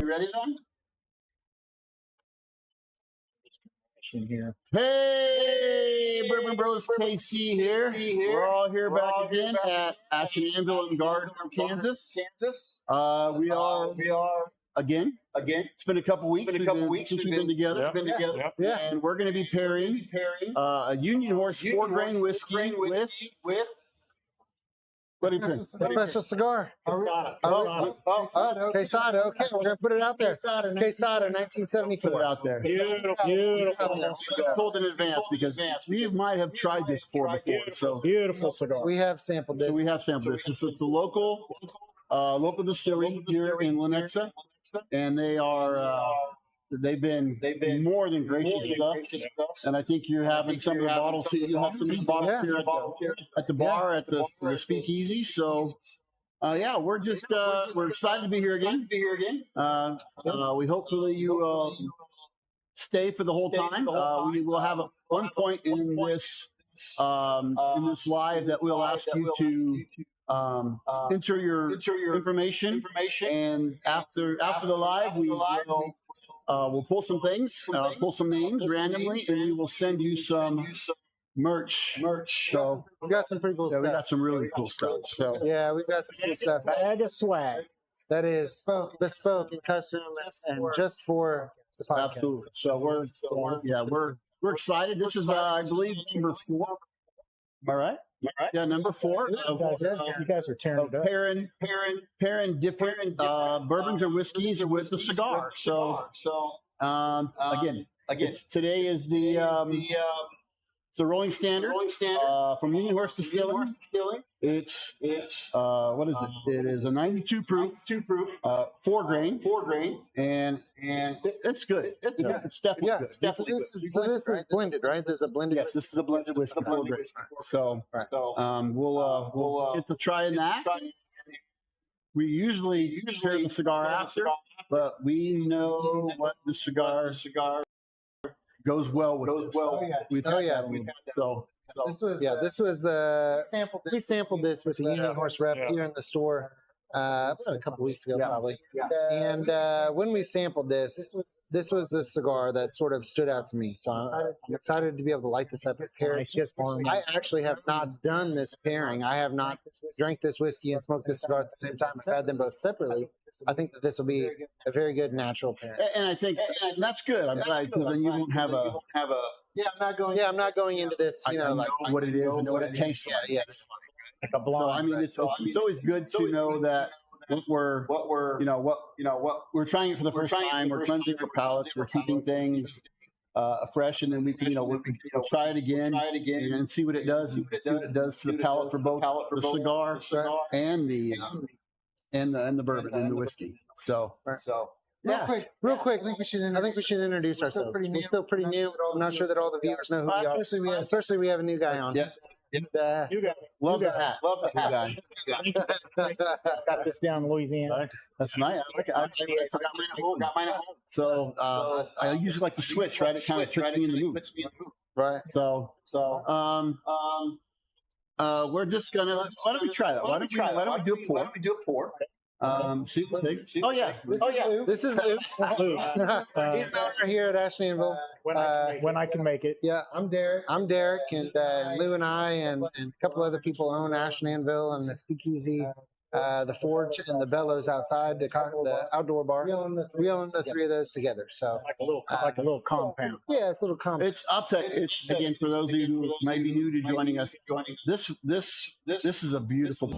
ready then? Here. Hey, Bourbon Bros KC here. We're all here back again at Ash Anvil in Gardner, Kansas. We are again. It's been a couple weeks. Since we've been together. Yeah. And we're going to be pairing a Union Horse 4-grain whiskey with. What do you think? Special cigar. Quesada. Quesada. Okay, we're going to put it out there. Quesada, 1974. Put it out there. Beautiful. Told in advance because we might have tried this before. So Beautiful cigar. We have sampled this. So we have sampled this. It's a local distillery here in Lenexa, and they are they've been more than gracious with us. And I think you're having some of the bottles here. You'll have some of the bottles here at the bar at the Speakeasy. So we're just we're excited to be here again. We hopefully you stay for the whole time. We will have one point in this live that we'll ask you to enter your information, and after the live we'll pull some things, pull some names randomly, and we will send you some merch. So we got some pretty cool stuff. We got some really cool stuff. So yeah, we've got some cool stuff. Bag of swag. That is bespoke and custom, and just for the podcast. Absolutely. So we're excited. This is I believe number 4. Am I right? Yeah, number 4. You guys are tearing it up. Pairing different bourbons or whiskeys with the cigar. So again, today is the Rolling Standard from Union Horse Distilling. It's what is it? It is a 92 proof, 4-grain, and it's good. It's definitely good. This is blended, right? This is a blended. Yes, this is a blended with the 4-grain. So we'll get to trying that. We usually pair the cigar after, but we know what the cigar goes well with this. We've had that. So this was the we sampled this with the Union Horse rep here in the store a couple weeks ago probably. And when we sampled this was the cigar that sort of stood out to me. So I'm excited to be able to light this up. I actually have not done this pairing. I have not drank this whiskey and smoked this cigar at the same time. I've had them both separately. I think that this will be a very good natural pairing. And I think that's good. I'm glad, because then you won't have a I'm not going into this, like what it is and what it tastes like. Yeah. Like a blonde. So I mean, it's always good to know that what we're trying it for the first time. We're cleansing our palates. We're keeping things fresh, and then we can we'll try it again and see what it does. And see what it does to the palate for both the cigar and the bourbon and the whiskey. So. Real quick. I think we should introduce ourselves. We're still pretty new. I'm not sure that all the viewers know who we are. Especially we have a new guy on. Yeah. Love the hat. Guy. Got this down in Louisiana. That's nice. I forgot mine at home. So I usually like to switch, right? It kind of puts me in the mood. Right. So we're just gonna. Why don't we try that? Why don't we do a pour? This is Luke. He's over here at Ash Anvil. When I can make it. Yeah, I'm Derrick, and Lou and I and a couple other people own Ash Anvil and the Speakeasy, the Forge, and the Bellows outside the outdoor bar. We own the 3 of those together. So like a little compound. Yeah, it's a little compound. I'll tell you. It's again for those of you who may be new to joining us. This is a beautiful.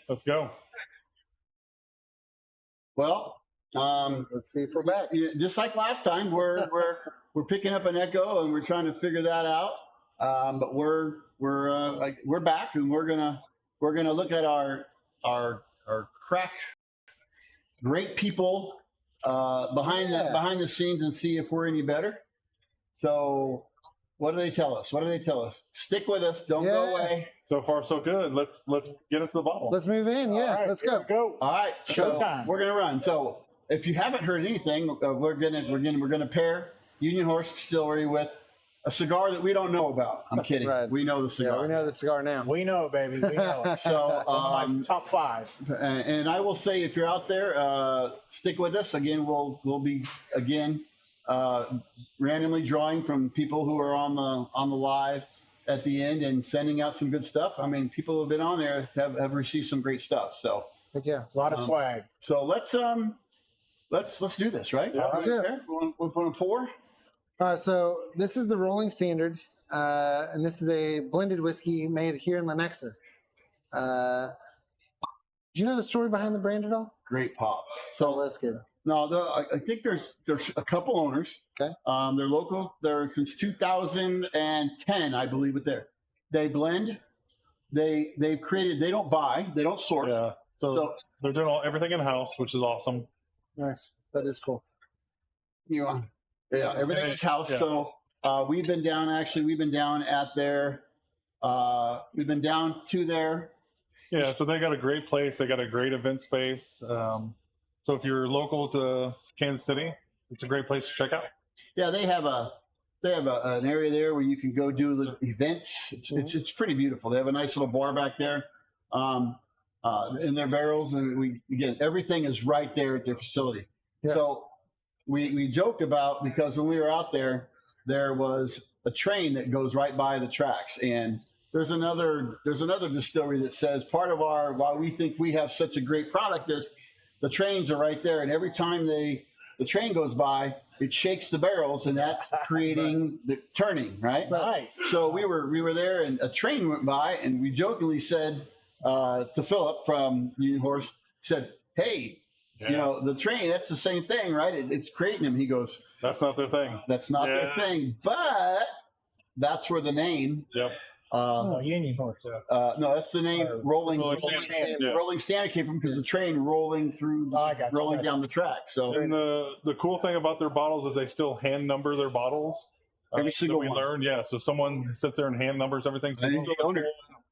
Let's go. Well, Let's see if we're back. just like last time, we're picking up an echo and we're trying to figure that out. But we're back and we're gonna look at our crack great people behind the scenes and see if we're any better. So, what do they tell us? Stick with us. Don't go away. So far, so good. Let's get into the bottle. Let's move in. Yeah, right, let's go. All right, so Showtime. we're gonna run. So, if you haven't heard anything, we're gonna pair Union Horse Distillery with a cigar that we don't know about. I'm kidding. Right. We know the cigar. Yeah, we know the cigar now. We know, baby. We know. So, Top 5. and I will say, if you're out there, stick with us. Again, we'll be randomly drawing from people who are on the live at the end and sending out some good stuff. I mean, people who have been on there have received some great stuff. So, Heck yeah. A lot of swag. so let's do this, right? Yeah. Let's do it. Okay. We're going to pour. All right, so this is the Rolling Standard, and this is a blended whiskey made here in Lenexa. Do you know the story behind the brand at all? Great pop. So So that's good. no, I think there's a couple owners. Okay. They're local. They're since 2010, I believe. They blend. They've created. They don't buy. They don't sort. Yeah. So they're doing everything in house, which is awesome. Nice. That is cool. Yeah, everything is house. Yeah. So we've been down. Actually, we've been down at their. We've been down to their. Yeah. So they got a great place. They got a great event space. So if you're local to Kansas City, it's a great place to check out. Yeah, they have an area there where you can go do the events. It's pretty beautiful. They have a nice little bar back there, in their barrels, and everything is right there at their facility. Yeah. So we joked about, because when we were out there was a train that goes right by the tracks, and there's another distillery that says part of why we think we have such a great product is the trains are right there, and every time the train goes by, it shakes the barrels, and that's creating the turning, right? Nice. So we were there, and a train went by, and we jokingly said to Philip from Union Horse, said, "Hey, you know, the train, that's the same thing, right? It's creating them." He goes, That's not their thing. "That's not their thing, but that's where the name." Yep. Union Horse. No, that's the name. Rolling Yeah. Rolling Standard came from, because the train rolling through, rolling down the track. So And the cool thing about their bottles is they still hand number their bottles. Every single we one. learned, yeah. So someone sits there and hand numbers everything. I think the owner,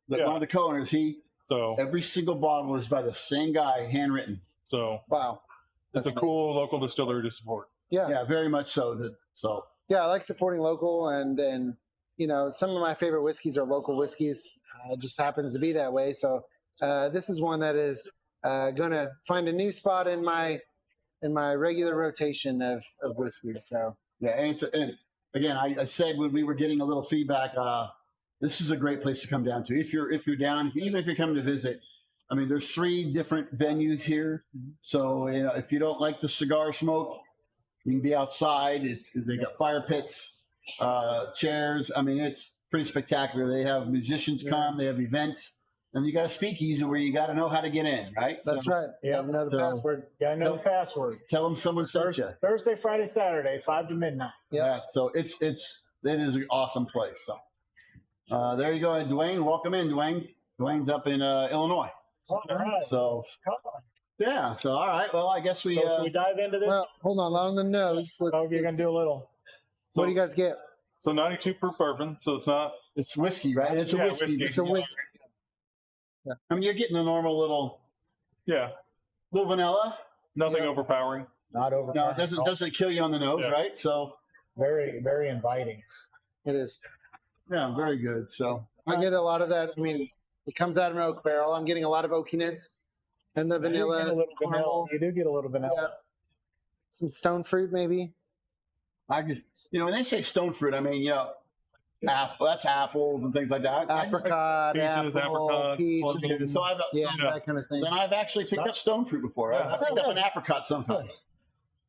one of the co-owners, So every single bottle is by the same guy, handwritten. Wow. It's a cool local distillery to support. Yeah. Yeah, very much so. So Yeah, I like supporting local, and you know, some of my favorite whiskeys are local whiskeys. It just happens to be that way. So this is one that is going to find a new spot in my regular rotation of whiskeys. So yeah, and again, I said when we were getting a little feedback, this is a great place to come down to if you're down, even if you're coming to visit. I mean, there's 3 different venues here, so you know, if you don't like the cigar smoke, you can be outside. They got fire pits, chairs. I mean, it's pretty spectacular. They have musicians come. They have events, and you got a speakeasy where you got to know how to get in, right? that's right. Yeah, You know the password. Gotta know the password. Tell them someone sent you. Thursday, Friday, Saturday, 5 to midnight. Yeah, so it is an awesome place. So there you go, Dwayne. Welcome in, Dwayne. Dwayne's up in Illinois. All right. So yeah, so all right. Well, I guess we. Should we dive into this? Well, hold on the nose. Let's. Oh, you're gonna do a little. What do you guys get? So 92 proof bourbon. So it's not. It's whiskey, right? It's a Yeah, whiskey. whiskey. It's a whiskey. I mean, you're getting a normal little Yeah. vanilla. Nothing Yeah. overpowering. Not over. No, it doesn't kill you on the nose, Yeah. right? So Very, very inviting. It is. yeah, very good. So I get a lot of that. I mean, it comes out of an oak barrel. I'm getting a lot of oakiness, and the You do vanilla, get a some little vanilla. caramel, You do get a little vanilla. yeah, some stone fruit maybe. I just, when they say stone fruit, I mean, that's apples and things like that. Apricot, Peaches, apple, apricots, peach, plum. So I've yeah, Yeah. that kind of thing. then I've actually picked up stone fruit before. I picked up an apricot sometimes.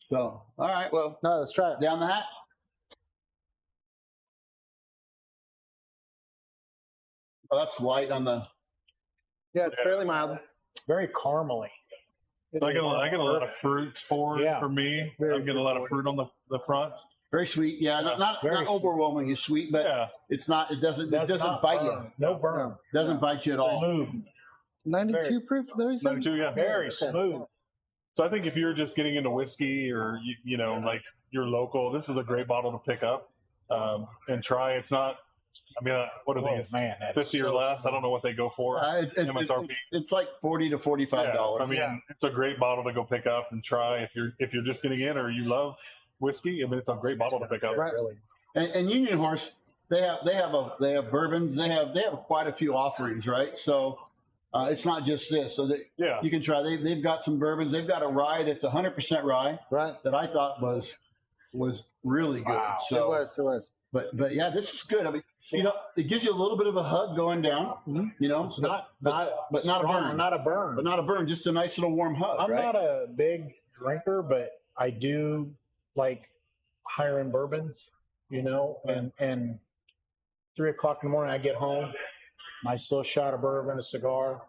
So all right, well, No, let's try it. down the hat. Oh, that's light on the. Yeah, it's fairly mild. Very caramely. I get a lot of fruit for me. Very I'm getting a lot of fruit on the front. Very sweet. Yeah, not overwhelmingly sweet, but it's not. It doesn't bite you. No burn. Doesn't bite you at all. Smooth. 92 proof, is that what you said? 92, yeah. Very smooth. So I think if you're just getting into whiskey or you know like you're local, this is a great bottle to pick up and try. It's not. I mean, what are these? Man, 50 or less? I don't know what they go for. MSRP. It's like $40 to $45. I mean, it's a great bottle to go pick up and try if you're just getting in or you love whiskey. I mean, it's a great bottle to pick up. Right. Really. And Union Horse, they have bourbons. They have quite a few offerings, right? So it's not just this. So you can try. They've got some bourbons. They've got a rye that's 100% rye, Right. that I thought was really good. Wow. So It was. but yeah, this is good. I mean, it gives you a little bit of a hug going down. Mm-hmm. You know, It's not not a strong, burn. Not a burn. But not a burn. Just a nice little warm hug. I'm right? not a big drinker, but I do like higher end bourbons, you know, and 3 o'clock in the morning I get home, nice little shot of bourbon, a cigar,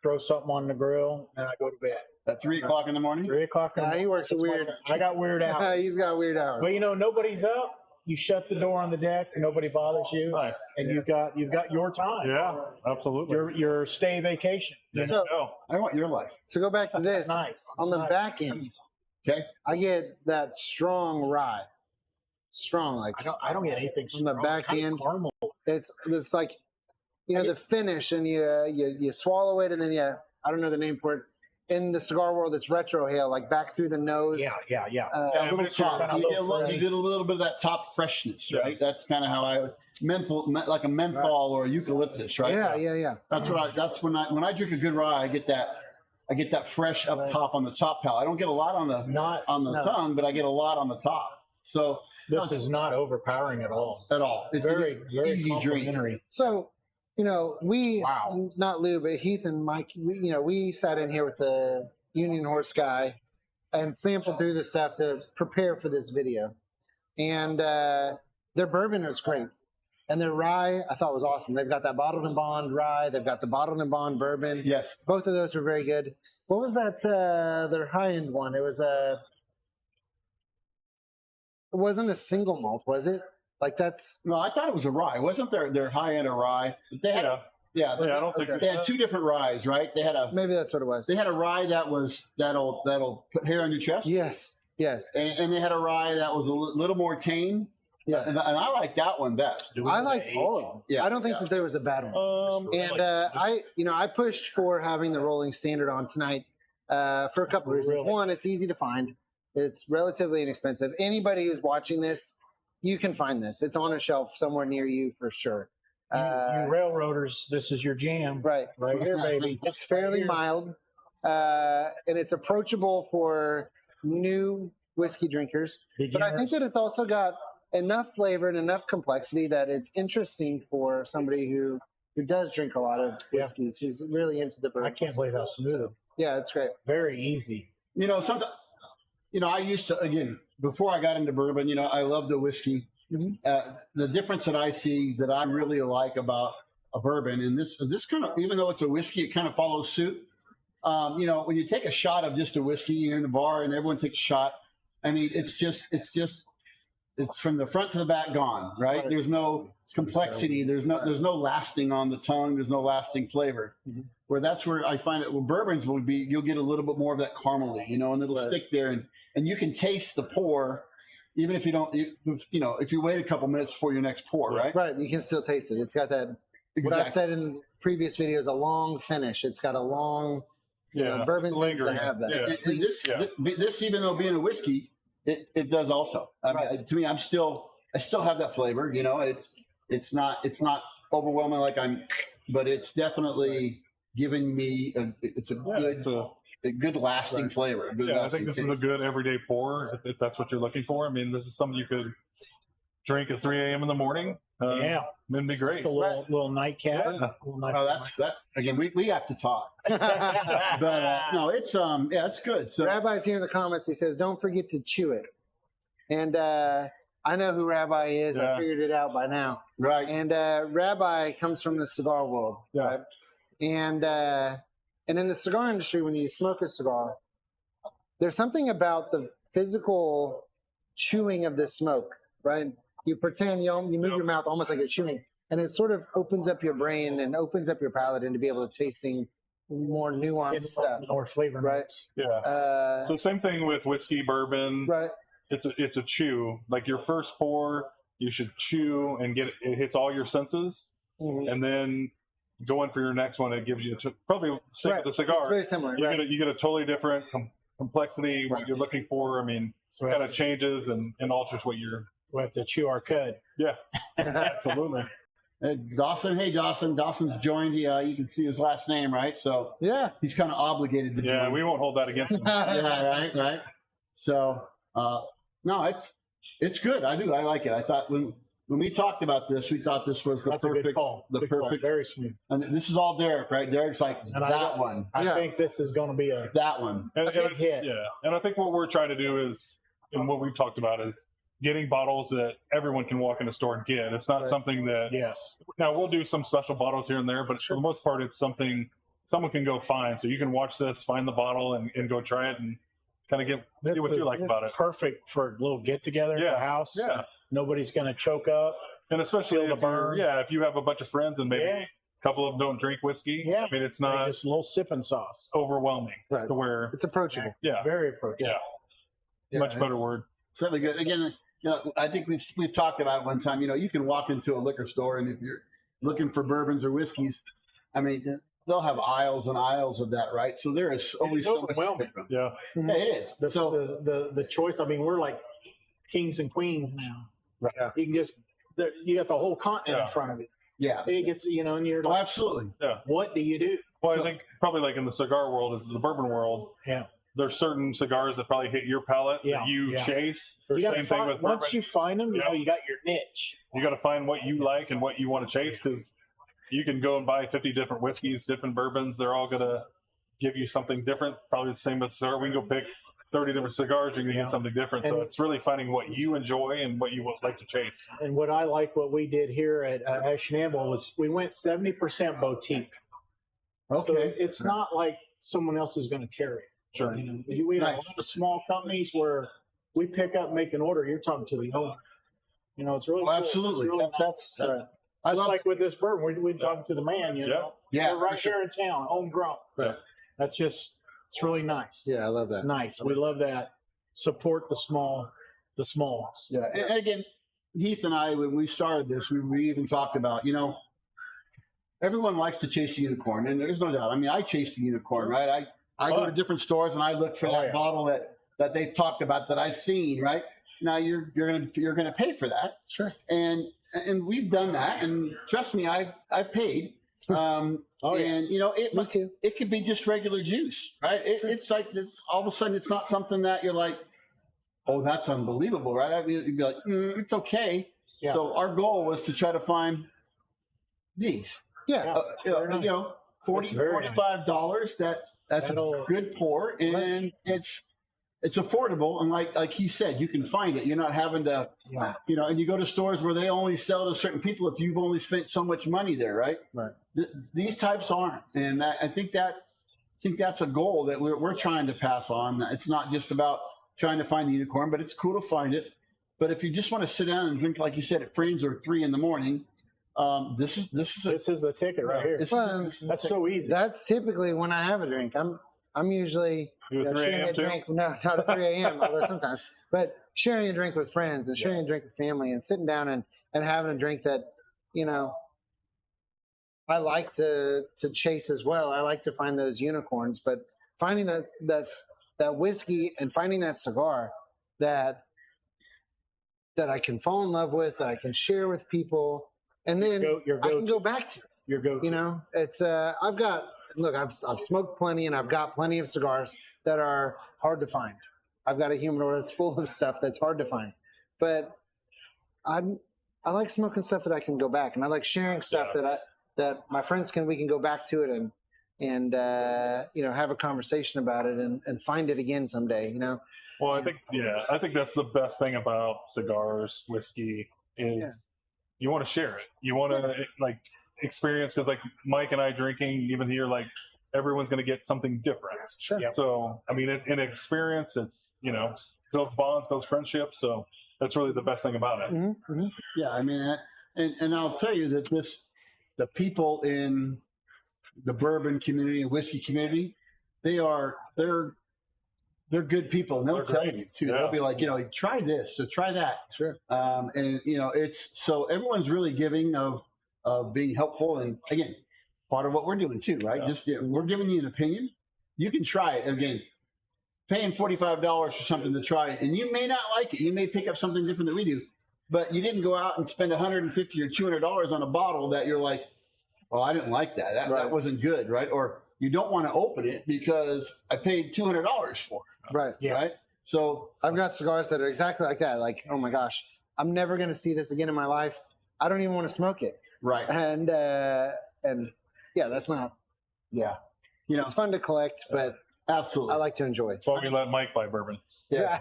throw something on the grill, and I go to bed. At 3 o'clock in the morning. 3 o'clock in the morning. He works that's my weird. time. I got weird hours. He's got weird hours. But you know, nobody's up. You shut the door on the deck, nobody bothers you. Nice. And you've got your time. Yeah, absolutely. Your stay vacation. So, I want your life. to go back to this, Nice. on the Nice. back end, Okay. I get that strong rye. Strong, like I don't get anything on the strong. back Kind of end. caramel. It's like, you know, the finish, and you swallow it, and then I don't know the name for it. In the cigar world, it's retrohale, like back through the nose. Yeah. A little but top. kinda You get a little bit of that top freshness, right? That's kind of how I like a menthol or a eucalyptus, right? Yeah. That's when I drink a good rye, I get that fresh up top on the top palate. I don't get a lot on the tongue, but I get a lot on the top. So This is not overpowering at all. It's Very easy drink. complimentary. So, you know, Wow. not Lou, but Heath and Mike, we sat in here with the Union Horse guy and sampled through the stuff to prepare for this video. And their bourbon is great. And their rye, I thought was awesome. They've got that bottled and bond rye. They've got the bottled and bond bourbon. Yes. Both of those were very good. What was that, their high-end one? It wasn't a single malt, was it? Like that's... No, I thought it was a rye. Wasn't their high end a rye? They had I don't think they had two different ryes, right? They had Maybe that's what it was. They had a rye that'll put hair on your chest. Yes. And they had a rye that was a little more tame. Yeah. And I like that one best. I liked all of them. Yeah, I don't think that there was a bad one. And I pushed for having the rolling standard on tonight for a couple of reasons. Really? One, it's easy to find. It's relatively inexpensive. Anybody who's watching this, you can find this. It's on a shelf somewhere near you for sure. You railroaders, this is your jam. Right here, baby. It's fairly mild, and it's approachable for new whiskey drinkers. But I think that it's also got enough flavor and enough complexity that it's interesting for somebody who does drink a lot of whiskeys, who's really into the bourbon. I can't believe how smooth. Yeah, it's great. Very easy. Sometimes, I used to, again, before I got into bourbon, I love the whiskey. Mm-hmm. The difference that I see that I really like about a bourbon, and this kind of, even though it's a whiskey, it kind of follows suit. When you take a shot of just a whiskey, you're in the bar and everyone takes a shot. I mean, it's from the front to the back gone, right? There's no complexity. There's no lasting on the tongue. There's no lasting flavor. Mm-hmm. Where that's where I find it. Well, bourbons will be, you'll get a little bit more of that caramely, and it'll stick there, and you can taste the pour, even if you don't, if you wait a couple minutes before your next pour, right? Right, you can still taste it. It's got that. What I've said in previous videos, a long finish. It's got a long. Bourbon tends to have that. And this, even though being a whiskey, it does also. I mean, to me, I still have that flavor. It's not overwhelming but it's definitely giving me a good lasting flavor. I think this is a good everyday pour if that's what you're looking for. I mean, this is something you could drink at 3 a.m. in the morning. It'd be great. Just a little nightcap. That again. We have to talk. But no, it's it's good. So Rabbi's here in the comments. He says, "Don't forget to chew it." And I know who Rabbi is. I figured it out by now. Right. And Rabbi comes from the cigar world. Yeah. Right? And And in the cigar industry, when you smoke a cigar, there's something about the physical chewing of the smoke, right? You pretend you move your mouth almost like you're chewing, and it sort of opens up your brain and opens up your palate into be able to tasting more nuanced stuff, more flavor right? notes. Yeah. So same thing with whiskey, bourbon. Right. It's a chew. Like your first pour, you should chew and it hits all your senses, and then going for your next one, it gives you probably same with the cigar. It's very similar. You get a totally different complexity. What you're looking for. I mean, So kind of changes and alters what you're. we have to chew our cud. Yeah, absolutely. Dawson, hey Dawson. Dawson's joined. You can see his last name, right? So Yeah. he's kind of obligated to Yeah, join. we won't hold that against him. Yeah, right. So no, it's good. I like it. I thought when we talked about this, we thought this was the That's a good perfect, call. the Good call. perfect. Very smooth. And this is all Derrick, right? Derrick's like And that one, I think this is going to be a that one. And, big hit. Yeah, and I think what we're trying to do is, and what we've talked about is getting bottles that everyone can walk in a store and get. It's not something that Yes. now we'll do some special bottles here and there, but for the most part, it's something someone can go find. So you can watch this, find the bottle, and go try it and kind of get what you like about it. Perfect for a little get together at Yeah. the house. Yeah, Nobody's going to choke up. and especially Feel the if you're, burn. if you have a bunch of friends and maybe Yeah. a couple of them don't drink whiskey. Yeah. I mean it's Like not just a little sipping sauce. overwhelming Right. to where It's approachable. yeah, Very approachable. much better word. It's really good. Again, I think we've talked about it one time. You can walk into a liquor store, and if you're looking for bourbons or whiskeys, I mean, they'll have aisles and aisles of that, right? So there is always so much. overwhelming. Yeah, Yeah, it is. So The choice. I mean, we're like kings and queens now. Right. You can just you got the whole continent Yeah. in front of you. yeah, It gets and you're oh, like, absolutely. what do you do? well, I think probably like in the cigar world, is the bourbon world. Yeah. There's certain cigars that probably hit your palate Yeah, that you yeah. chase. You got to Same thing with bourbon. once you find them, Yeah. you got your niche. You got to find what you like and what you want to chase, because you can go and buy 50 different whiskeys, different bourbons. They're all going to give you something different. Probably the same with cigar. We can go pick 30 different cigars. You're going to Yeah. get something different. So And- it's really finding what you enjoy and what you would like to chase. And what I like, what we did here at Ash Anvil was we went 70% boutique. So Okay. it's not like someone else is going to carry it. Sure. We have Nice. a lot of small companies where we pick up, make an order. You're talking to the owner. It's really Oh, cool. absolutely. It's really That's nice. I Just love. like with this bourbon, we're talking to the man. Yeah. Yeah, We're right for sure. here in town, homegrown. Right. That's just it's really nice. Yeah, I love It's that. nice. We love that. Support the smalls. Yeah, and again, Heath and I, when we started this, we even talked about, everyone likes to chase the unicorn, and there's no doubt. I mean, I chase the unicorn, right? I go to different stores and I look for that bottle that they've talked about that I've seen, right? Now you're gonna pay for that, Sure. and we've done that, and trust me, I've paid. And Me too. it could be just regular juice, right? It's like it's all of a sudden it's not something that you're like, oh, that's unbelievable, right? I mean, you'd be like, it's okay. Yeah. So our goal was to try to find these, Yeah. Very nice. $40, very $45. That's That'll- a good pour, and it's affordable. And like he said, you can find it. You're not having to, Yeah. and you go to stores where they only sell to certain people if you've only spent so much money there, right? Right. These types aren't, and I think that's a goal that we're trying to pass on. It's not just about trying to find the unicorn, but it's cool to find it. But if you just want to sit down and drink, like you said, at Frames or 3 a.m, this is This is the ticket right here. Well, That's so easy. That's typically when I have a drink. I'm usually You at 3 sharing a.m. a too? drink. No, not at 3 a.m. Although sometimes, but sharing a drink with friends and sharing a drink with family and sitting down and having a drink that I like to chase as well. I like to find those unicorns, but finding that whiskey and finding that cigar that I can fall in love with, that I can share with people, and then Your I can go-to. go back to. Your go-to. It's I've smoked plenty and I've got plenty of cigars that are hard to find. I've got a humidor that's full of stuff that's hard to find, but I like smoking stuff that I can go back, and I like sharing stuff that my friends we can go back to it and have a conversation about it and find it again someday. Well, I think that's the best thing about cigars, whiskey is you want to share it. You want to experience, because like Mike and I drinking, even here, like everyone's going to get something different. Sure. Yep. So, I mean, it's in experience, it's, you know, builds bonds, builds friendships. So that's really the best thing about it. Mm-hmm. Mm-hmm. Yeah, I mean, and I'll tell you that the people in the bourbon community and whiskey community, they're good people, and they'll They're tell great. you too. Yeah. They'll be like, try this or try that. Sure. And it's so everyone's really giving of being helpful, and again, part of what we're doing too, right? Yeah. Just we're giving you an opinion. You can try it again. Paying $45 for something to try, and you may not like it. You may pick up something different than we do, but you didn't go out and spend $150 or $200 on a bottle that you're like, well, I didn't like that. That wasn't good, right? Or you don't want to open it because I paid $200 for it, Right. Yeah. right? So I've got cigars that are exactly like that. Like, oh my gosh, I'm never going to see this again in my life. I don't even want to smoke it. right, And yeah, that's not. Yeah, it's fun to collect, but absolutely. I like to enjoy. That's why we let Mike buy bourbon. Yeah.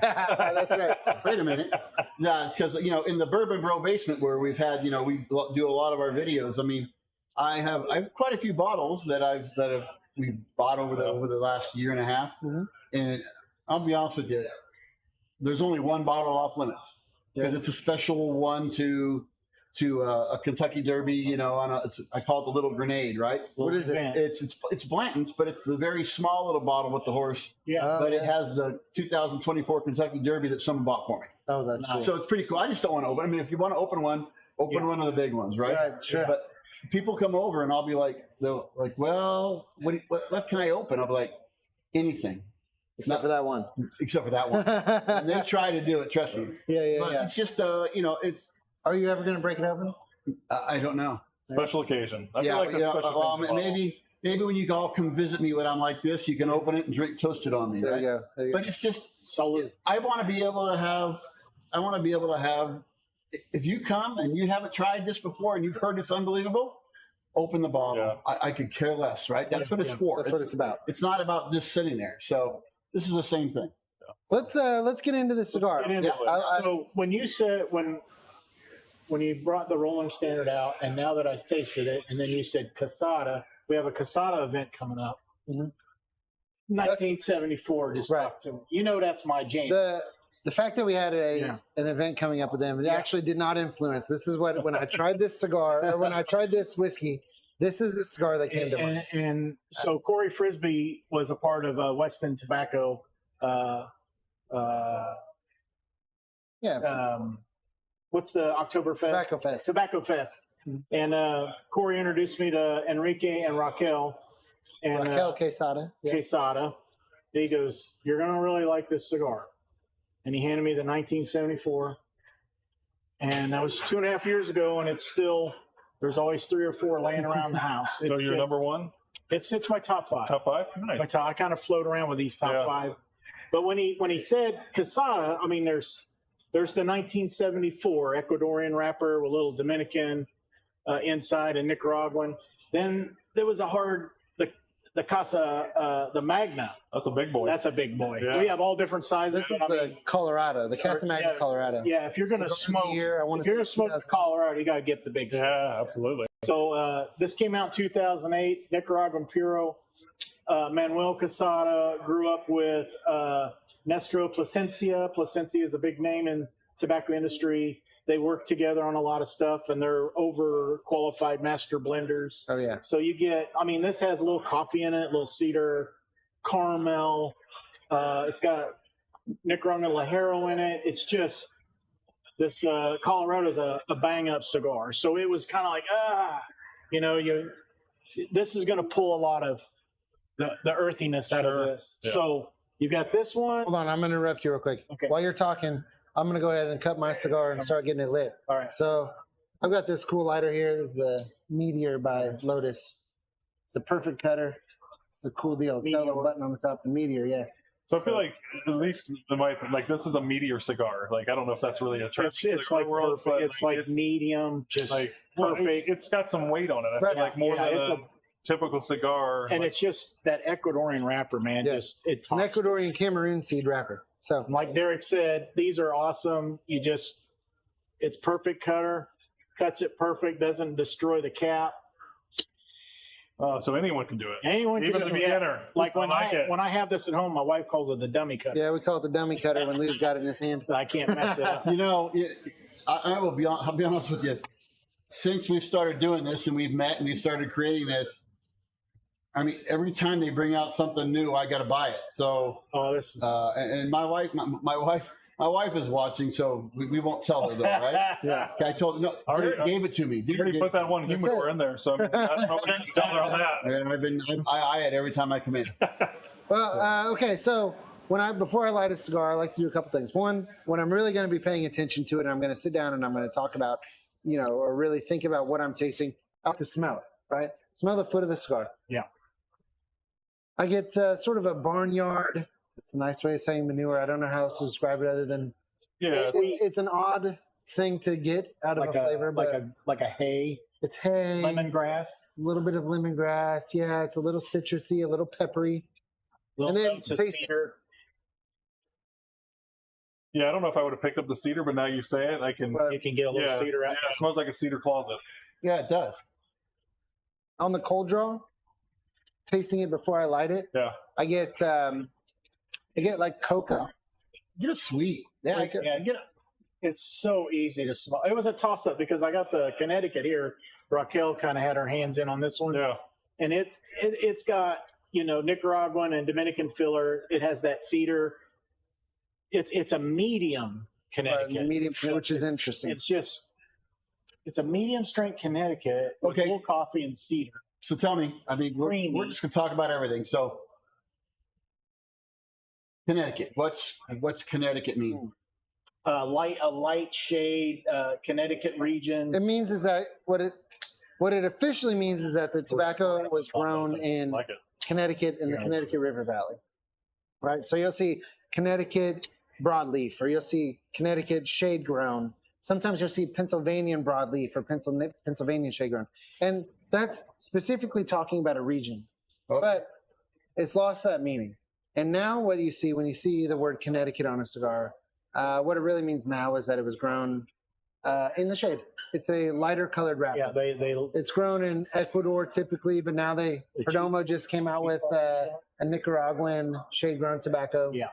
That's right. Wait a minute. Yeah, because in the Bourbon Bro basement where we've had, we do a lot of our videos. I mean, I have quite a few bottles that we've bought over the last year and a half, and I'll be honest with you, there's only one bottle off limits because it's a special one to a Kentucky Derby. I call it the little grenade, right? What is it? It's Blanton's, but it's the very small little bottle with the horse. Yeah. But it has the 2024 Kentucky Derby that someone bought for me. Oh, that's cool. So it's pretty cool. I just don't want to open. I mean, if you want to open one of the big ones, right? Right, sure. But people come over and I'll be like, well, what can I open? I'll be like, anything. Except for that one. Except for that one. And they try to do it, trust me. Yeah. But it's just, it's, Are you ever going to break it open? I don't know. Special occasion. I feel like a special occasion bottle. Maybe when you all come visit me when I'm like this, you can open it and drink toasted on me. There right? you go. But it's just, Salute. I want to be able to have, if you come and you haven't tried this before and you've heard it's unbelievable, open the bottle. Yeah. I could care less, right? That's what it's for. That's what it's about. It's not about just sitting there. So this is the same thing. Let's get into the cigar. Get into Yeah, it. So when you said when you brought the Rolling Standard out, and now that I've tasted it, and then you said Casada, we have a Casada event coming up. Mhm. 1974 just Right. talked to me. That's my jam. The fact that we had Yeah. an event coming up with them, it actually did not influence. This is when I tried this cigar, or when I tried this whiskey, this is the cigar that came to mind. And so Corey Frisbee was a part of Weston Tobacco. What's the Oktoberfest? Tobacco Fest. Tobacco Fest. And Corey introduced me to Enrique and Raquel. And Raquel Quesada. Yeah. Quesada. And he goes, "You're going to really like this cigar." And he handed me the 1974. And that was 2.5 years ago, and it's still, there's always 3 or 4 laying around the house. So you're number one? It's my top 5. Top 5? Nice. I kind of float around with these top 5. But when he said Casada, I mean, there's the 1974 Ecuadorian wrapper with a little Dominican inside and Nicaraguan. Then there was the Casa, the Magna. That's a big boy. That's a big boy. Yeah. We have all different sizes. This is the Colorado, the Casa Magna Colorado. Yeah, if you're gonna Cigar of the year, if you're gonna smoke Colorado, you gotta get the big stuff. Yeah, absolutely. So this came out in 2008. Nicaraguan Puro. Manuel Quesada grew up with Nestro Plasencia. Plasencia is a big name in tobacco industry. They work together on a lot of stuff, and they're overqualified master blenders. Oh yeah. So you get, I mean, this has a little coffee in it, a little cedar, caramel. It's got Nicaraguan Ligero in it. It's just, this Colorado is a bang up cigar. So it was kind of like, this is going to pull a lot of the earthiness out of this. Yeah. So you got this one. Hold on, I'm going to interrupt you real quick. Okay. While you're talking, I'm going to go ahead and cut my cigar and start getting it lit. All right. So I've got this cool lighter here. This is the Meteor by Lotus. It's a perfect cutter. It's a cool deal. It's got a little button on the top. The Meteor, yeah. So I feel like, at least in my opinion, like this is a meteor cigar. Like I don't know if that's really a term. It's like world, perfect. but It's like medium, just like perfect. It's got some weight on it. I Right. feel like more Yeah, than it's a a- typical cigar. and like, it's just that Ecuadorian wrapper, man. Yeah. Just It's an Ecuadorian Cameroon seed wrapper. So like Derrick said, these are awesome. It's perfect cutter, cuts it perfect, doesn't destroy the cap. So anyone can do it. Anyone can Even do a it. Yeah. beginner. Like when I like it. when I have this at home, my wife calls it the dummy cutter. Yeah, we call it the dummy cutter when Lou's got it in his hand. So I can't mess it up. You know, I'll be honest with you. Since we've started doing this and we've met and we've started creating this, I mean, every time they bring out something new, I got to buy it. So, This is and my wife is watching, so we won't tell her though, right? Yeah. Okay, I told her, no, Already- gave it to me. You already put that one That's humidor it. in there, so I, mean, I don't know what you can tell her on that. And I it every time I come in. Well, okay, so before I light a cigar, I like to do a couple things. One, when I'm really going to be paying attention to it, and I'm going to sit down and I'm going to talk about, or really think about what I'm tasting, I have to smell it, right? Smell the foot of the cigar. Yeah. I get sort of a barnyard. It's a nice way of saying manure. I don't know how else to describe it other than Yeah. it's an odd thing to get out of like a flavor, but like a hay, it's hay, lemongrass, a little bit of lemongrass. Yeah, it's a little citrusy, a little peppery. little And then notes of taste- cedar. Yeah, I don't know if I would have picked up the cedar, but now you say it, I can. Well, You can get a little Yeah, cedar out. it smells like a cedar closet. Yeah, it does. On the cold draw, tasting it before I light it, Yeah. I get like cocoa. Get a sweet. Yeah, Like, It's so easy to smell. It was a toss up because I got the Connecticut here. Raquel kind of had her hands in on this one, Yeah. and it's got Nicaraguan and Dominican filler. It has that cedar. It's a medium Connecticut, medium, which is interesting. It's a medium strength Connecticut with Okay. full coffee and cedar. So tell me, I mean, we're Creamy. just gonna talk about everything. So, Connecticut. What's Connecticut mean? A light shade Connecticut region. It means is that what it officially means is that the tobacco was grown in Like it. Connecticut in the Connecticut River Valley, right? So you'll see Connecticut broadleaf, or you'll see Connecticut shade grown. Sometimes you'll see Pennsylvanian broadleaf or Pennsylvanian shade grown, and that's specifically talking about a region. Okay. But it's lost that meaning. And now what you see when you see the word Connecticut on a cigar, what it really means now is that it was grown in the shade. It's a lighter colored wrapper. Yeah, they It's grown in Ecuador typically, but now Perdomo just came out with a Nicaraguan shade grown tobacco. Yeah.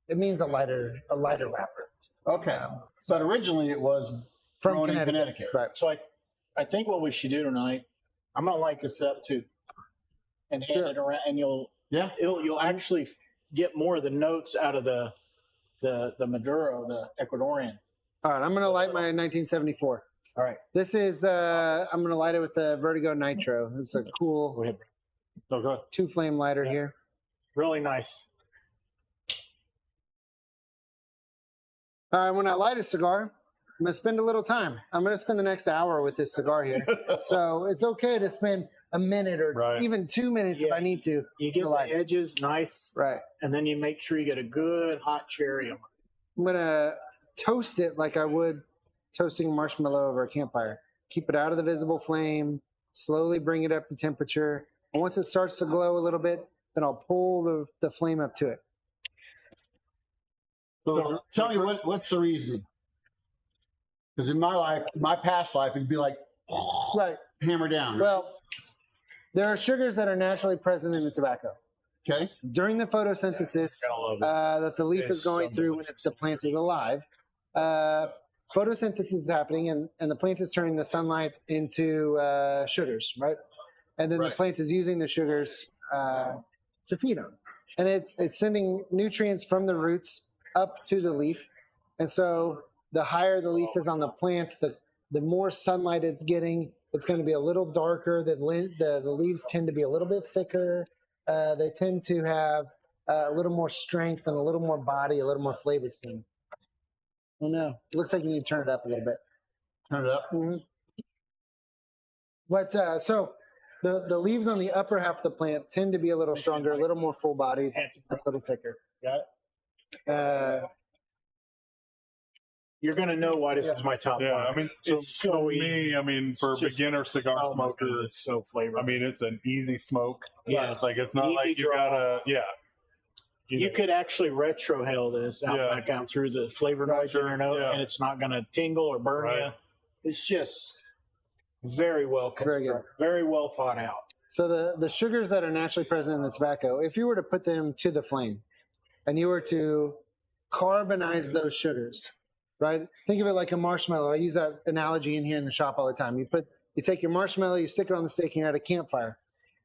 It means a lighter wrapper. Okay. But originally it was From grown in Connecticut. Connecticut. Right. So I think what we should do tonight, I'm gonna light this up too, and hand Sure. it around, and you'll Yeah. actually get more of the notes out of the Maduro, the Ecuadorian. All right, I'm going to light my 1974. All right, This is, I'm going to light it with the Vertigo Nitro. It's a go cool ahead. Oh, good. 2-flame lighter here. Really nice. All right, when I light a cigar, I'm going to spend a little time. I'm going to spend the next hour with this cigar here. So it's okay to spend a minute or Right. even 2 minutes if Yeah. I need to. You get to the light it. edges nice, Right. and then you make sure you get a good hot cherry on it. I'm going to toast it like I would toasting marshmallow over a campfire. Keep it out of the visible flame, slowly bring it up to temperature. And once it starts to glow a little bit, then I'll pull the flame up to it. So tell me what's the reasoning? Because in my past life, it'd be like Right. hammer down. Well, there are sugars that are naturally present in the tobacco. Okay. During the photosynthesis I love it. that the leaf It's is going so through when the plant is alive, photosynthesis is happening and the plant is turning the sunlight into sugars, right? And then the Right. plant is using the sugars to feed on. And it's sending nutrients from the roots up to the leaf. And so the higher the leaf is on the plant, the more sunlight it's getting. It's going to be a little darker. The leaves tend to be a little bit thicker. They tend to have a little more strength and a little more body, a little more flavor to them. Oh no, it looks like you need to turn it up a little bit. Turn it up. Mm-hmm. But so the leaves on the upper half of the plant tend to be a little stronger, a little more full bodied, a little thicker. Got it? You're gonna know why this is my top Yeah, five. I mean, It's so for easy. me, I mean, for It's just- beginner cigar Oh my God, smokers, it's so flavorful. I mean, it's an easy smoke. Yeah, It's like, it's not easy like you draw. gotta, You could actually retrohale this out Yeah. back out through the flavor notes in your note, Yeah. and it's not gonna tingle or burn Right. you. It's just Very well very good. constructed, very well thought out. So the sugars that are naturally present in the tobacco, if you were to put them to the flame and you were to carbonize those sugars, right? Think of it like a marshmallow. I use that analogy in here in the shop all the time. You take your marshmallow, you stick it on the stake, and you're at a campfire,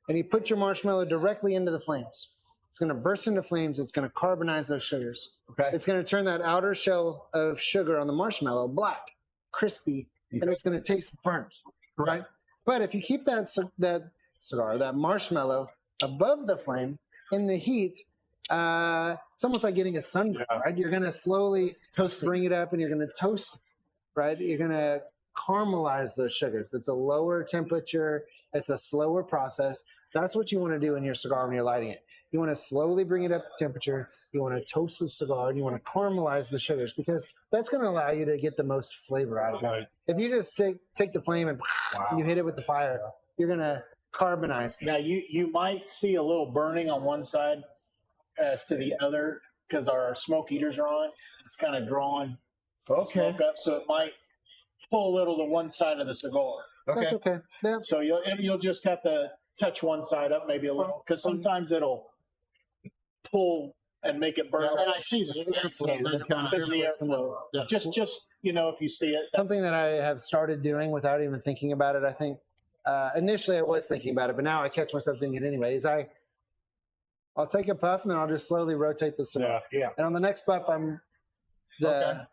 and you put your marshmallow directly into the flames. It's going to burst into flames. It's going to carbonize those sugars. Okay. It's going to turn that outer shell of sugar on the marshmallow black, crispy, and it's going to taste burnt, right? But if you keep that cigar, that marshmallow above the flame in the heat, it's almost like getting a sunburn, right? You're going to slowly bring it up and you're going to toast it, right? You're going to caramelize those sugars. It's a lower temperature. It's a slower process. That's what you want to do in your cigar when you're lighting it. You want to slowly bring it up to temperature. You want to toast the cigar and you want to caramelize the sugars because that's going to allow you to get the most flavor out of it. Right. If you just take the flame and you hit it with the fire, you're going to carbonize. Now you might see a little burning on one side as to the other because our smoke eaters are on. It's kind of drawing smoke up, so it might pull a little to one side of the cigar. That's okay. Yeah. So you'll just have to touch one side up maybe a little because sometimes it'll pull and make it burn. And I see the airflow that kind Because the airflow. Yeah. Just if you see it. Something that I have started doing without even thinking about it, I think. Initially, I was thinking about it, but now I catch myself doing it anyway. I'll take a puff and then I'll just slowly rotate the cigar. Yeah. And on the next puff, the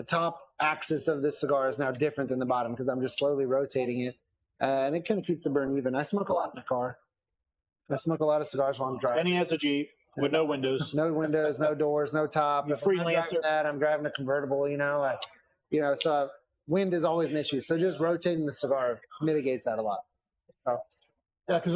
top axis of this cigar is now different than the bottom because I'm just slowly rotating it, and it kind of keeps the burn even. I smoke a lot in the car. I smoke a lot of cigars while I'm driving. And he has a Jeep with no windows. No windows, no doors, no top. You're If I'm not freelancer. driving that, I'm driving a convertible. So wind is always an issue. So just rotating the cigar mitigates that a lot. Yeah, because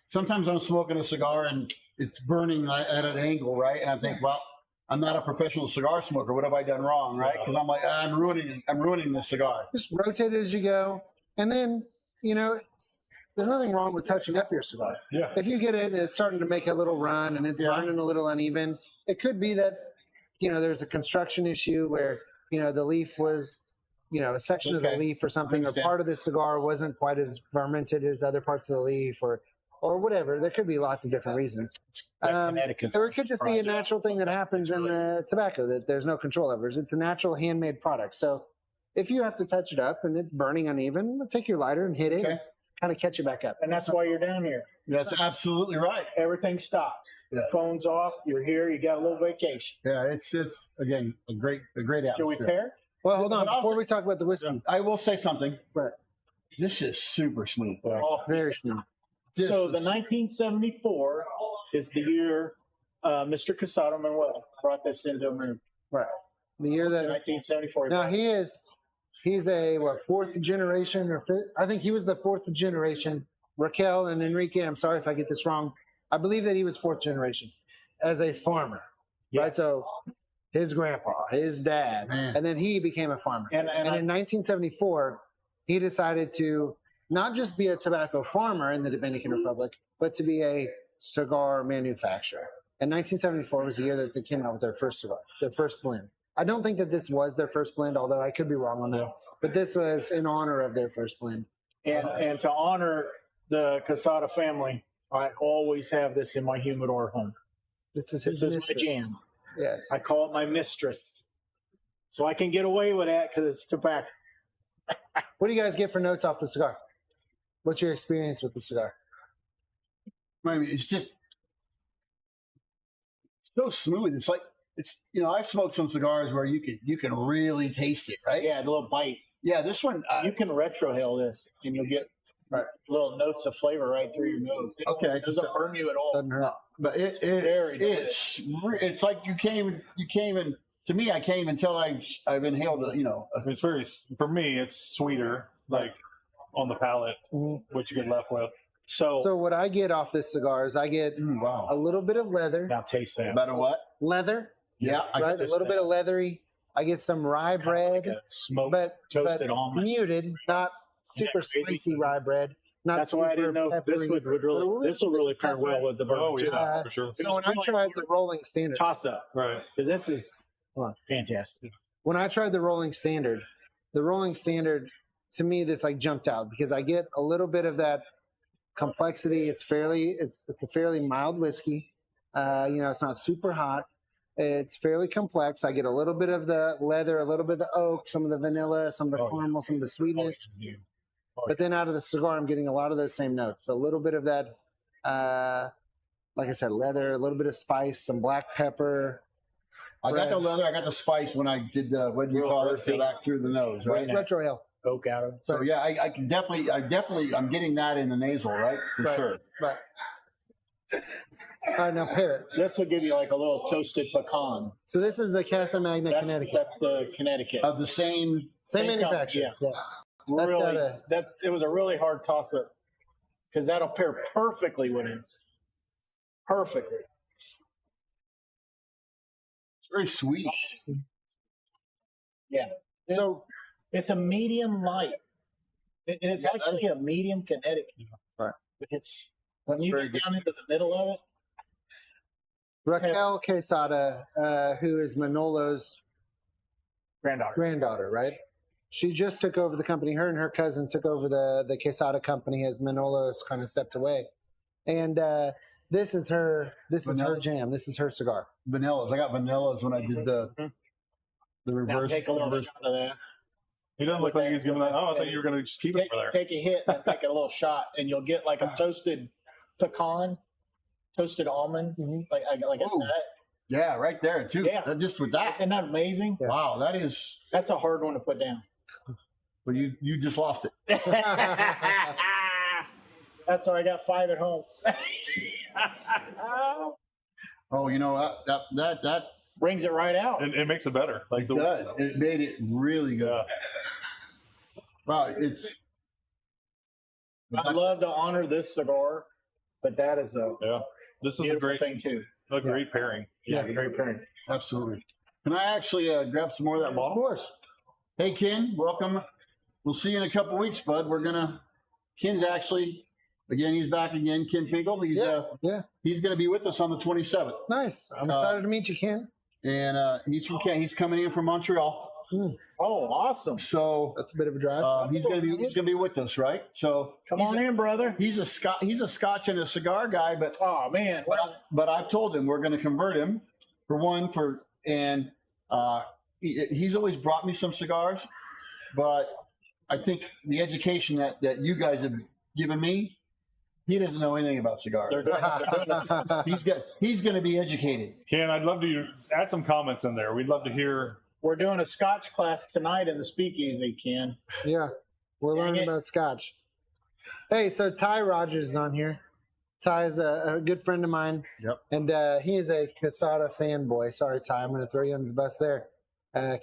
sometimes I'm smoking a cigar and it's burning at an angle, right? And I think, well, I'm not a professional cigar smoker. What have I done wrong, right? Because I'm like, I'm ruining the cigar. Just rotate it as you go, and then there's nothing wrong with touching up your cigar. Yeah. If you get it and it's starting to make a little run and it's burning a little uneven, it could be that there's a construction issue where the leaf was a section of the leaf or something, or part of the cigar wasn't quite as fermented as other parts of the leaf, or whatever. There could be lots of different reasons. Or it could just be a natural thing that happens in the tobacco that there's no control over. It's a natural handmade product. So if you have to touch it up and it's burning uneven, take your lighter and hit it, and kind of catch it back up. And that's why you're down here. That's absolutely right. Everything stops. Yeah. Phone's off. You're here. You got a little vacation. Yeah, it's again a great atmosphere. Can we pair? Well, hold on. But Before we talk about the whiskey, I will say something. Right. This is super smooth. very smooth. So the 1974 is the year Mr. Casado Manuel brought this into America. Right. The year that 1974. now he's a fourth generation or fifth. I think he was the fourth generation. Raquel and Enrique, I'm sorry if I get this wrong. I believe that he was fourth generation as a farmer. Yeah. Right. So his grandpa, his dad, and then he became a farmer. And in 1974, he decided to not just be a tobacco farmer in the Dominican Republic, but to be a cigar manufacturer. And 1974 was the year that they came out with their first cigar, their first blend. I don't think that this was their first blend, although I could be wrong on that. But this was in honor of their first blend. And to honor the Casada family, I always have this in my humidor home. This is my jam. Yes. I call it my mistress. So I can get away with that because it's tobacco. What do you guys get for notes off the cigar? What's your experience with the cigar? I mean, it's just so smooth. It's like I've smoked some cigars where you can really taste it, right? Yeah, a little bite. Yeah, this one You can retrohale this and you'll get little notes of flavor right through your nose. Okay. It doesn't burn you at all. Doesn't hurt. but it's like you came and to me I came until I've inhaled It's very, for me, it's sweeter, like on the palate, what you get left with. So what I get off this cigar is I get wow. a little bit of leather. now taste that. About a what? Leather. Yeah, Right? A little bit of leathery. I get some rye bread, Smoked but toasted almond. muted, not super crazy. spicy rye bread. Not That's why I didn't know this peppery. will really pair well with the bourbon. Oh, too. yeah, for sure. So when I tried the Rolling Standard, Toss up. Right. Because this is fantastic. when I tried the Rolling Standard, the rolling standard, to me, this like jumped out because I get a little bit of that complexity. It's a fairly mild whiskey. It's not super hot. It's fairly complex. I get a little bit of the leather, a little bit of the oak, some of the vanilla, some of the caramel, some of the sweetness. But then out of the cigar, I'm getting a lot of those same notes. A little bit of that, like I said, leather, a little bit of spice, some black pepper. I got the leather. I got the spice when I did the what do you call it? Back through the nose, right? Retro ale. Oak out of it. So yeah, I can definitely, I'm getting that in the nasal, right? For sure. Right. All right, now pair it. This will give you like a little toasted pecan. So this is the Casa Magna, Connecticut. That's the Connecticut. Of the same. Same manufacturer. Yeah. That's Really, it was a really hard toss up because that'll pair perfectly with this. Perfectly. It's very sweet. Yeah. So it's a medium light. And it's actually a medium Connecticut. Right. It's when you get down into the middle of it. Raquel Quesada, who is Manolo's granddaughter, right? She just took over the company. Her and her cousin took over the Quesada company as Manolo's kind of stepped away. And this is her jam. This is her cigar. Vanillas. I got vanillas when I did the reverse. Now take a little shot of that. He doesn't look like he's giving that. Oh, I thought you were going to just keep it over there. Take a hit and take a little shot, and you'll get like a toasted pecan, toasted almond, like that. Yeah, right there too. Yeah. Just with that. Isn't that amazing? Yeah. Wow, that's a hard one to put down. Well, you just lost it. That's why I got 5 at home. Oh, that brings it right out. And it makes it better. Like it does. It made it really good. Yeah. Wow, I'd love to honor this cigar, but that is This is a great thing too. A great pairing. Yeah, great pairing. Absolutely. Can I actually grab some more of that bottle? Of course. Hey, Ken, welcome. We'll see you in a couple weeks, bud. Ken's actually, again, he's back again. Ken Finkel. He's going to be with us on the 27th. Nice. I'm excited to meet you, Ken. And he's from Ken. He's coming in from Montreal. Oh, awesome. So that's a bit of a drive. He's gonna be with us, right? So come on in, brother. He's a Scotch and a cigar guy, but oh man. But I've told him we're gonna convert him and he's always brought me some cigars, but I think the education that you guys have given me, he doesn't know anything about cigars. He's going to be educated. Ken, I'd love to add some comments in there. We'd love to hear. We're doing a Scotch class tonight in the speakeasy, Ken. Yeah, we're learning about Scotch. Hey, so Ty Rogers is on here. Ty is a good friend of mine. Yep. And he is a Quesada fanboy. Sorry, Ty, I'm going to throw you under the bus there.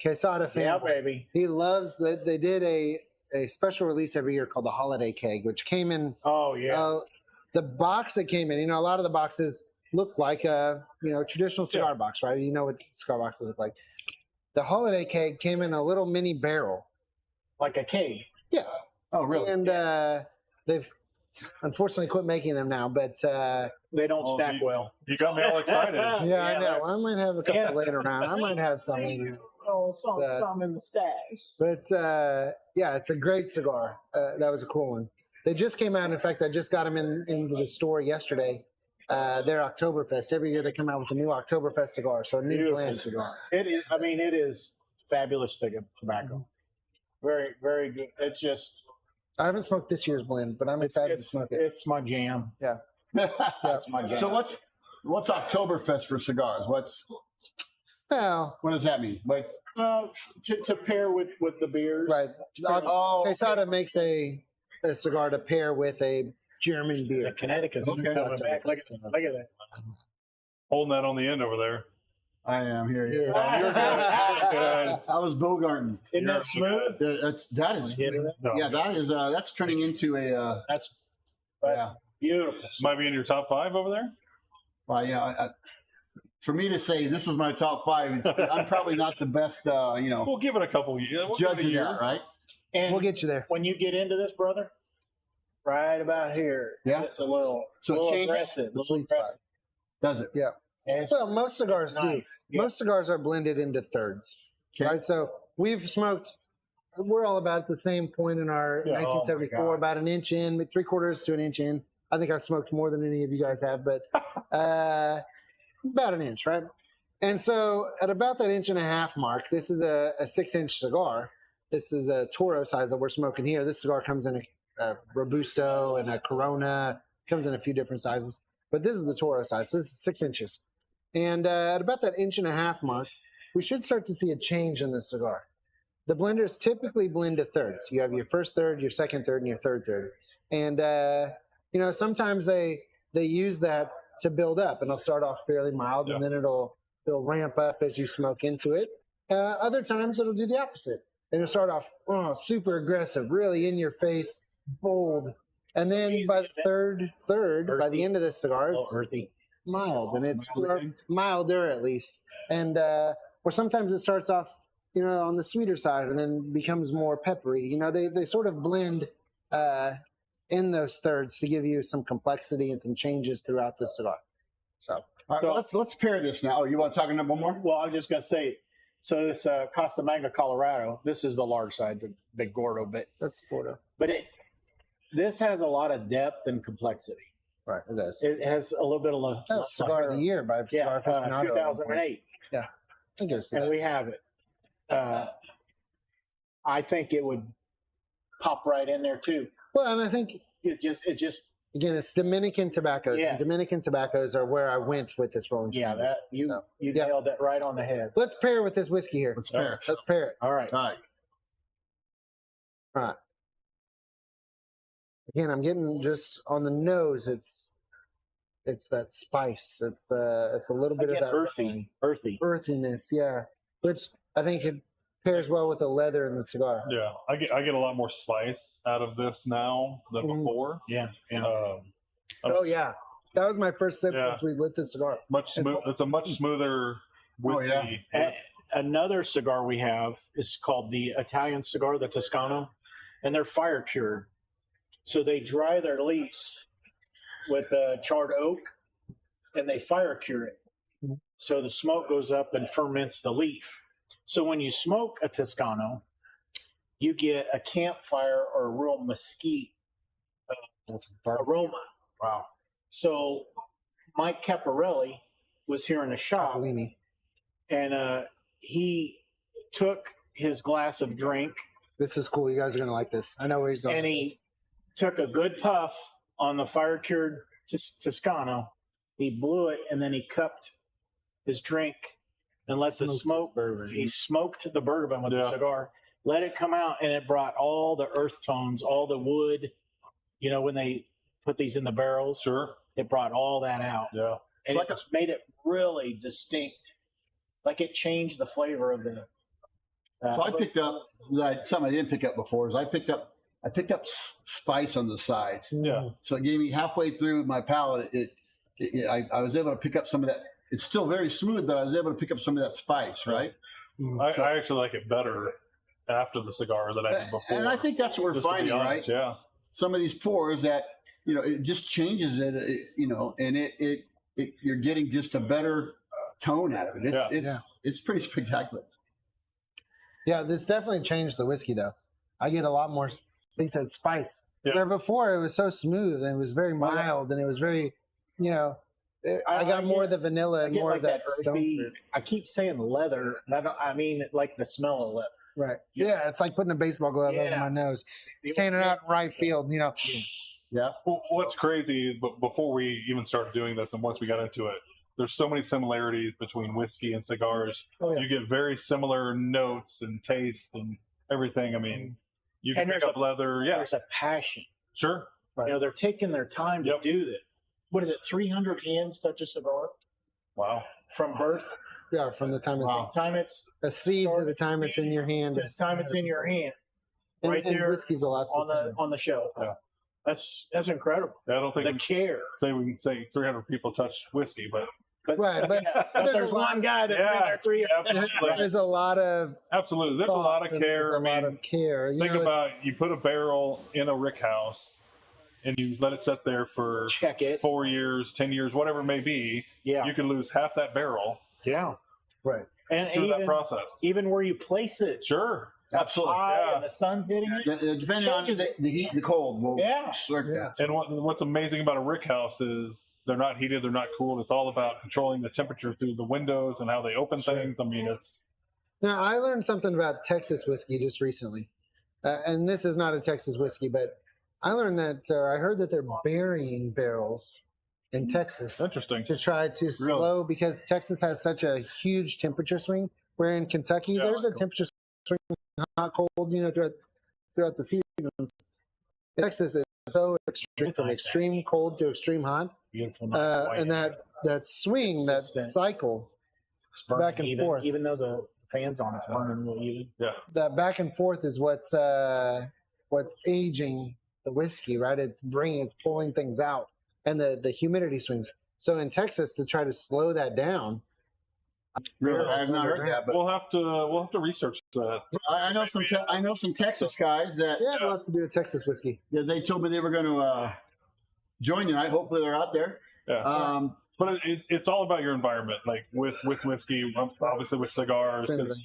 Quesada fan. Yeah, baby. He loves that. They did a special release every year called the Holiday Keg, which came in. Oh, yeah. The box that came in, a lot of the boxes look like a traditional cigar box, right? You know what cigar boxes look like. The Holiday Keg came in a little mini barrel. Like a keg? Yeah. Oh, really? And they've unfortunately quit making them now, but they don't stack well. You got me all excited. Yeah, I know. I might have a couple later around. I might have some. Some in the stash. But yeah, it's a great cigar. That was a cool one. They just came out. In fact, I just got them into the store yesterday. They're Oktoberfest. Every year they come out with a new Oktoberfest cigar. So a new blend cigar. It is. I mean, it is fabulous tobacco. Very, very good. It's just. I haven't smoked this year's blend, but I'm excited to smoke it. It's my jam. Yeah. That's my jam. So what's Oktoberfest for cigars? What does that mean? Like to pair with the beers, right? Quesada makes a cigar to pair with a German beer. Connecticut's okay. Look at that. Holding that on the end over there. I am here. You're good. I was bogarting. Isn't that smooth? That's turning into a. That's beautiful. Might be in your top 5 over there. Well, yeah. For me to say this is my top 5, I'm probably not the best. We'll give it a couple. We'll judge of that, right? And we'll get you there. When you get into this, brother, right about here, it's a little aggressive. The sweet spot. Does it? Yeah. Well, most cigars do. Yeah. Most cigars are blended into thirds, right? So we've smoked we're all about the same point in our Yeah, 1974, oh my God. about an inch in, 3/4 to an inch in. I think I've smoked more than any of you guys have, but about an inch, right? And so at about that 1.5 inch mark, this is a 6-inch cigar. This is a Toro size that we're smoking here. This cigar comes in a Robusto and a Corona. Comes in a few different sizes, but this is the Toro size. So this is 6 inches. And at about that 1.5 inch mark, we should start to see a change in the cigar. The blenders typically blend to thirds. You have your first third, your second third, and your third third. And sometimes they use that to build up, and it'll start off fairly mild, and then it'll ramp up as you smoke into it. Other times it'll do the opposite. It'll start off super aggressive, really in your face, bold, and then by the third, by the end of the cigar, it's earthy. mild, and it's milder at least. And or sometimes it starts off, on the sweeter side, and then becomes more peppery. They sort of blend in those thirds to give you some complexity and some changes throughout the cigar. So All right, let's pair this now. Oh, you want to talk a number more? Well, I was just going to say, so this Costa Magna Colorado, this is the large side, the big Gordo, that's Porto. but this has a lot of depth and complexity. Right, it does. It has a little bit of Cigar of the Year by Cigar Aficionado. 2008, I think it was and we have it. I think it would pop right in there too. Well, and I think It just again, it's Dominican tobaccos. Yes. And Dominican tobaccos are where I went with this Rolling Stone. that you nailed that right on the head. Let's pair with this whiskey here. Let's pair it. Let's pair it. All right. All right. All right. Again, I'm getting just on the nose. It's that spice. It's a little bit Again, of that earthy. earthiness, yeah. Which I think it pairs well with the leather in the cigar. Yeah, I get a lot more spice out of this now than before. Yeah. Oh yeah, that was my first sip Yeah. since we lit the cigar. Much smooth. It's a much smoother whiskey. Another cigar we have is called the Italian cigar, the Toscano, and they're fire cured. So they dry their leaves with charred oak, and they fire cure it. So the smoke goes up and ferments the leaf. So when you smoke a Toscano, you get a campfire or a real mesquite aroma. Wow. So Mike Caparelli was here in the shop, Cappellini. and he took his glass of drink, This is cool. You guys are gonna like this. I know where he's going. and with he this. took a good puff on the fire cured Toscano. He blew it, and then he cupped his drink and let the Smoked his smoke. bourbon. He smoked the bourbon with the Yeah. cigar, let it come out, and it brought all the earth tones, all the wood. When they put these in the barrels, Sure. it brought all that out. Yeah. And It's it just made it really distinct. Like it changed the flavor of the. So I picked up something I didn't pick up before. Is I picked up spice on the sides. Yeah. So it gave me halfway through my palate. I was able to pick up some of that. It's still very smooth, but I was able to pick up some of that spice, right? I actually like it better after the cigar than I did before. And I think that's what we're Just to be finding, right? honest, Yeah. Some of these pours that it just changes it, and you're getting just a better tone out of it. It's pretty spectacular. Yeah, this definitely changed the whiskey though. I get a lot more, like you said, spice. Yeah. Where before it was so smooth and it was very mild and it was very, I got more of the vanilla and I get more like of that stone earthy. fruit. I keep saying leather, and I mean like the smell of leather. Right. Yeah, it's like putting a baseball glove over Yeah. my nose, standing out in right field. Yeah. Well, what's crazy, but before we even started doing this, and once we got into it, there's so many similarities between whiskey and cigars. Oh, yeah. You get very similar notes and taste and everything. I mean, you can And pick up leather. Yeah, There's a passion. sure. Right. They're taking their time to Yep. do this. What is it? 300 hands touch a cigar Wow. from birth. Yeah, from the time it's From the time it's a seed to the time it's in your hand. to the time it's in your hand, right and there whiskey's a lot on the the same. on the shelf. Yeah. That's incredible. I don't think The we care. we can say 300 people touch whiskey, but But, Right, but but there's there's a lot- one guy that's been Yeah. there 3 years. absolutely. There's a lot of Absolutely. There's a lot thoughts of and there's care. a lot of care. Think about you put a barrel in a rick house and you let it sit there for Check it. 4 years, 10 years, whatever it may be. Yeah. You can lose half that barrel Yeah. right. And through that even, process. even where you place it. Sure. Absolutely. high and the sun's hitting it. Depending on Changes the heat and the cold, will Yeah. sort that. And what's amazing about a rick house is they're not heated, they're not cooled. It's all about controlling the temperature through the windows and how they open things. I mean, it's Now, I learned something about Texas whiskey just recently. And this is not a Texas whiskey, but I learned that, I heard that they're burying barrels in Texas interesting. to try to slow, because Texas has such a huge temperature swing. Where in Kentucky, there's a temperature swing, hot, cold, throughout the seasons. Texas is so extreme, from extreme cold to extreme hot. Beautiful. Nice And that swing, that cycle, back and forth. Even though the fans on it's burning real even. Yeah. That back and forth is what's aging the whiskey, right? It's pulling things out, and the humidity swings. So in Texas, to try to slow that down, Really, I have not heard that, but We'll have to research that. I know some Texas guys that we'll have to do a Texas whiskey. they told me they were going to join tonight. Hopefully, they're out there. Yeah. But it's all about your environment. Like with whiskey, obviously with cigars, because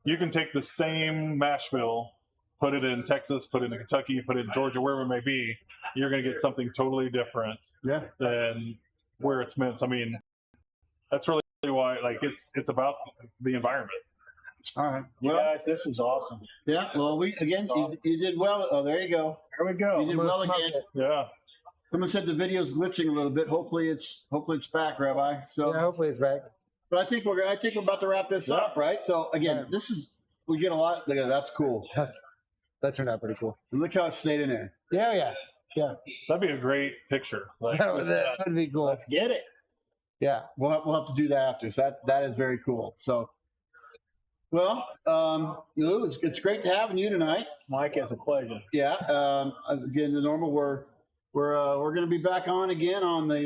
you can take the same mash bill, put it in Texas, put it in Kentucky, put it in Georgia, wherever it may be. You're going to get something totally different than where it's meant. So, I mean, that's really why, like, it's about the environment. All right. You Well, guys, this is awesome. yeah. Well, you did well. Oh, there you go. There we go. You did well again. Yeah. Someone said the video's glitching a little bit. Hopefully it's back, Rabbi. So, Hopefully it's back. but I think we're about to wrap this up, right? So again, we get a lot. Look at that. That's cool. That turned out pretty cool. And look how it stayed in there. Yeah. That'd be a great picture. Like, That would be cool. Let's get it. Yeah. We'll have to do that after. So that is very cool. So, well, Lou, it's great to having you tonight. Mike, it's a pleasure. Yeah. Again, the normal we're going to be back on again on the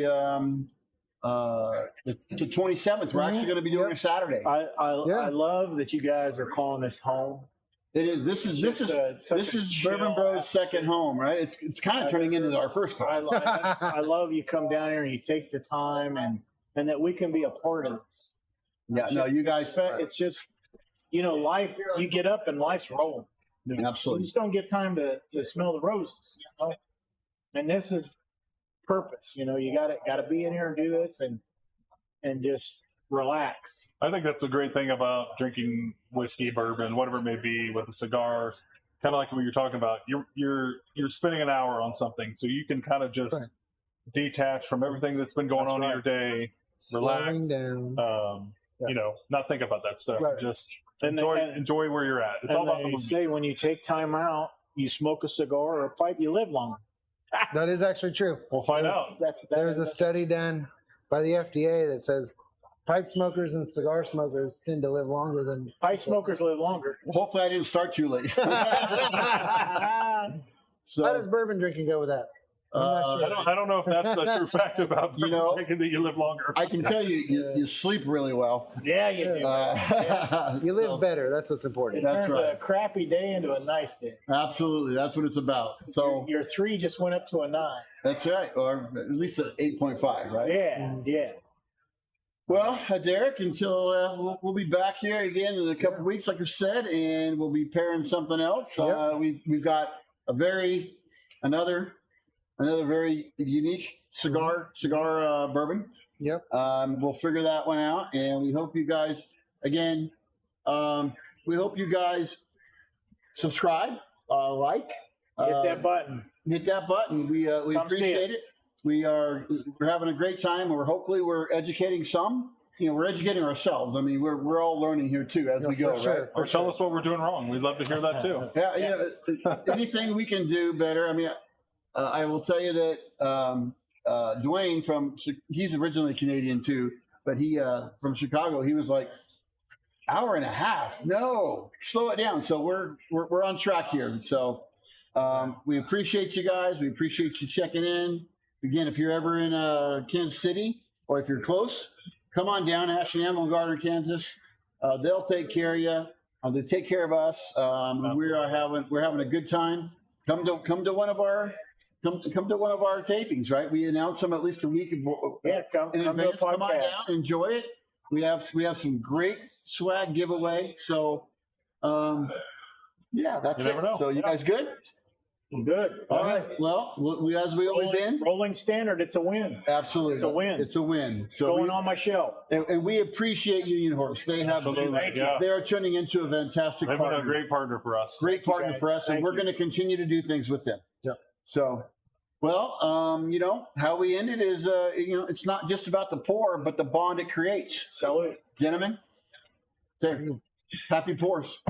27th. We're actually going to be doing a Saturday. I love that you guys are calling this home. It is. This is Bourbon Bros' second home, right? It's kind of turning into our first home. I love you come down here and you take the time and that we can be a part of this. Yeah. No, you guys. It's just, life. You get up and life's rolling. Absolutely. You just don't get time to smell the roses. And this is purpose. You got to be in here and do this and just relax. I think that's a great thing about drinking whiskey, bourbon, whatever it may be, with a cigar. Kind of like what you're talking about. You're spending an hour on something, so you can kind of just detach from everything that's been going on in your day, relax, down. Not think about that stuff. Right. Just enjoy where you're at. It's all about the they movement. say when you take time out, you smoke a cigar or a pipe, you live longer. That is actually true. We'll find out. There was a study done by the FDA that says pipe smokers and cigar smokers tend to live longer than pipe smokers live longer. Hopefully, I didn't start too late. So, how does bourbon drinking go with that? I don't know if that's the true fact about thinking that you live longer. I can tell you sleep really well. Yeah, you do. You live better. That's what's important. That's turns right. a crappy day into a nice day. Absolutely, that's what it's about. So your 3 just went up to a 9. that's right, or at least an 8.5, right? Yeah. Well, Derrick, until we'll be back here again in a couple of weeks, like I said, and we'll be pairing something else. We've got another very unique cigar bourbon. Yep. We'll figure that one out, and we hope you guys subscribe, like, Hit that button. Hit that button. We appreciate it. We're having a great time. We're educating some. We're educating ourselves. I mean, we're all learning here too as we go, right? Or tell us what we're doing wrong. We'd love to hear that too. Yeah, anything we can do better. I mean, I will tell you that Dwayne he's originally Canadian too, but he from Chicago. He was like, hour and a half. No, slow it down. So we're on track here. So we appreciate you guys. We appreciate you checking in. Again, if you're ever in Kansas City or if you're close, come on down, Ash Anvil, Garden, Kansas. They'll take care of you. They take care of us. We're having a good time. Come to one of our tapings, right? We announce them at least a week in advance. Come on down, enjoy it. We have some great swag giveaway. So Yeah, that's You never it. know. So you guys good? Good. All right. Well, as we always end. Rolling standard. It's a win. Absolutely. It's a win. It's a win. So Going on my shelf. and we appreciate Union Horse. They have Absolutely. Yeah. they are turning into a fantastic They've been partner. a great partner for us. Great partner guys. for us, and Thank we're you. going to continue to do things with them. Yep. So, well, you know, how we end it is, you know, it's not just about the pour, but the bond it creates. Salute. Gentlemen, there. Happy pours.